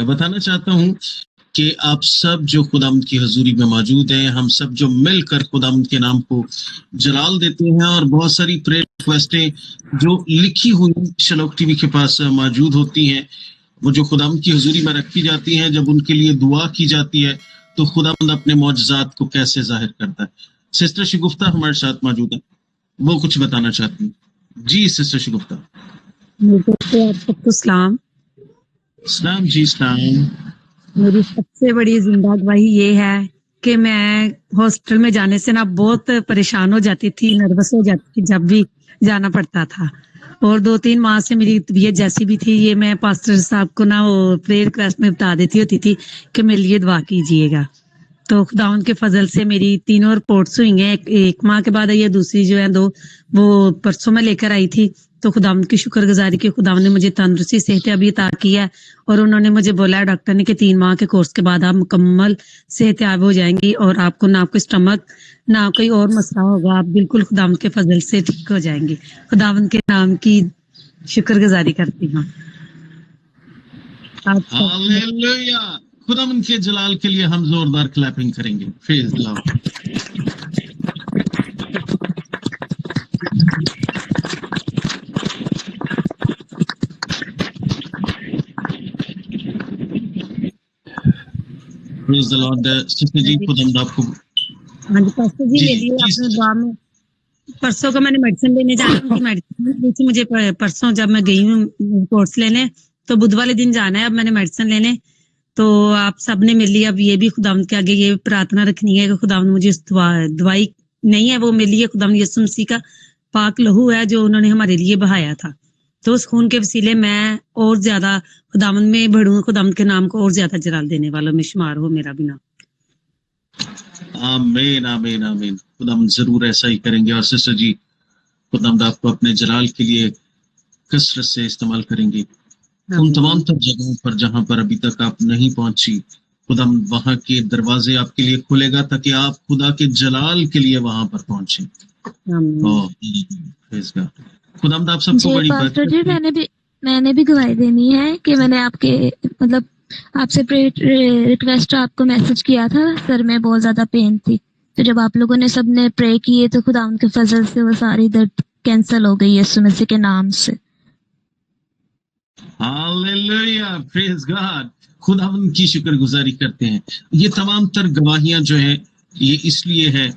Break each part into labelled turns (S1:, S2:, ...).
S1: میں بتانا چاہتا ہوں کہ آپ سب جو خداوند کی حضوری میں موجود ہیں، ہم سب جو مل کر خداوند کے نام کو جلال دیتے ہیں، اور بہت ساری پریئر ریکویسٹیں جو لکھی ہوئی شلوک ٹی وی کے پاس موجود ہوتی ہیں، وہ جو خداوند کی حضوری میں رکھی جاتی ہیں، جب ان کے لیے دعا کی جاتی ہے تو خداوند اپنے معجزات کو کیسے ظاہر کرتا ہے۔ سسٹر شگفتہ ہمارے ساتھ موجود ہیں، وہ کچھ بتانا چاہتی ہیں۔ جی سسٹر شگفتہ۔
S2: آپ سب کو سلام۔
S1: اسلام جی اسلام۔
S2: میری سب سے بڑی زندہ گواہی یہ ہے کہ میں ہاسپٹل میں جانے سے نا بہت پریشان ہو جاتی تھی، نروس ہو جاتی تھی جب بھی جانا پڑتا تھا، اور 2-3 ماہ سے میری طبیعت جیسی بھی تھی، یہ میں پاسٹر صاحب کو نا وہ پریئر ریکویسٹ میں بتا دیتی ہوتی تھی کہ میرے لیے دعا کیجیے گا۔ تو خداوند کے فضل سے میری 3 رپورٹس ہوئی ہیں، ایک ماہ کے بعد یہ دوسری جو ہے 2 وہ پرسوں میں لے کر آئی تھی۔ تو خداوند کی شکر گزاری کی خداوند نے مجھے تندرستی صحت یابی عطا کی ہے، اور انہوں نے مجھے بولا ہے ڈاکٹر نے کہ 3 ماہ کے کورس کے بعد آپ مکمل صحت یاب ہو جائیں گی، اور آپ کو نہ کوئی اسٹمک نہ کوئی اور مسئلہ ہوگا، آپ بالکل خداوند کے فضل سے ٹھیک ہو جائیں گی۔ خداوند کے نام کی شکر گزاری کرتی ہوں۔ آپ
S1: ہاللیلویا، خداوند کے جلال کے لیے ہم زوردار کلیپنگ کریں گے۔ پریز اللہ۔ پریز دی لارڈ۔ سسٹر جی خداوند آپ کو
S2: ہاں جی پاسٹر جی، میرے لیے اپنے دعا میں پرسوں کو میں نے میڈیسن لینے جانا تھی، مجھے پرسوں جب میں گئی ہوں کورس لینے، تو بدھ والے دن جانا ہے اب میں نے میڈیسن لینے۔ تو آپ سب نے میرے لیے اب یہ بھی خداوند کے آگے یہ پرارتھنا رکھنی ہے کہ خداوند مجھے اس دوائی نہیں ہے، وہ میرے لیے خداوند یسوع مسیح کا پاک لہو ہے جو انہوں نے ہمارے لیے بہایا تھا، تو اس خون کے وسیلے میں اور زیادہ خداوند میں بڑھوں، خداوند کے نام کو اور زیادہ جلال دینے والوں میں شمار ہو میرا بھی نام۔
S1: آمین آمین آمین۔ خداوند ضرور ایسا ہی کریں گے، اور سسٹر جی خداوند آپ کو اپنے جلال کے لیے کثرت سے استعمال کریں گے۔ ان تمام تر جگہوں پر جہاں پر ابھی تک آپ نہیں پہنچی، خداوند وہاں کے دروازے آپ کے لیے کھولے گا تاکہ آپ خدا کے جلال کے لیے وہاں پر پہنچیں۔ خداوند آپ سب کو بڑی بات
S3: جی میں نے بھی گواہی دینی ہے کہ میں نے آپ کے مطلب آپ سے ریکویسٹ آپ کو میسج کیا تھا، سر میں بہت زیادہ پین تھی، تو جب آپ لوگوں نے سب نے پرے کیے تو خداوند کے فضل سے وہ ساری درد کینسل ہو گئی یسوع مسیح کے نام سے۔
S1: ہاللیلویا، پریز گاڈ۔ خداوند کی شکر گزاری کرتے ہیں۔ یہ تمام تر گواہیاں جو ہیں یہ اس لیے ہے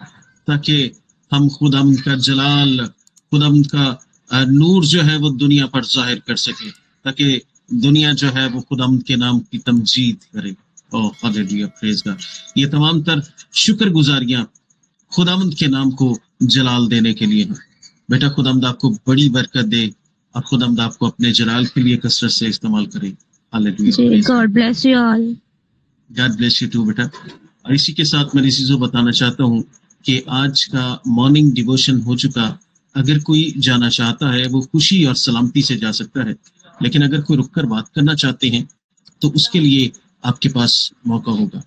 S1: تاکہ ہم خداوند کا جلال، خداوند کا نور جو ہے وہ دنیا پر ظاہر کر سکے، تاکہ دنیا جو ہے وہ خداوند کے نام کی تمجید کرے۔ ہاللیلویا، پریز گاڈ۔ یہ تمام تر شکر گزاریاں خداوند کے نام کو جلال دینے کے لیے ہیں۔ بیٹا خداوند آپ کو بڑی برکت دے، اور خداوند آپ کو اپنے جلال کے لیے کثرت سے استعمال کرے۔
S3: جی، God bless you all.
S1: God bless you too بیٹا۔ اور اسی کے ساتھ میں چیزوں بتانا چاہتا ہوں کہ آج کا مارننگ ڈیووشن ہو چکا۔ اگر کوئی جانا چاہتا ہے وہ خوشی اور سلامتی سے جا سکتا ہے، لیکن اگر کوئی رک کر بات کرنا چاہتے ہیں تو اس کے لیے آپ کے پاس موقع ہوگا۔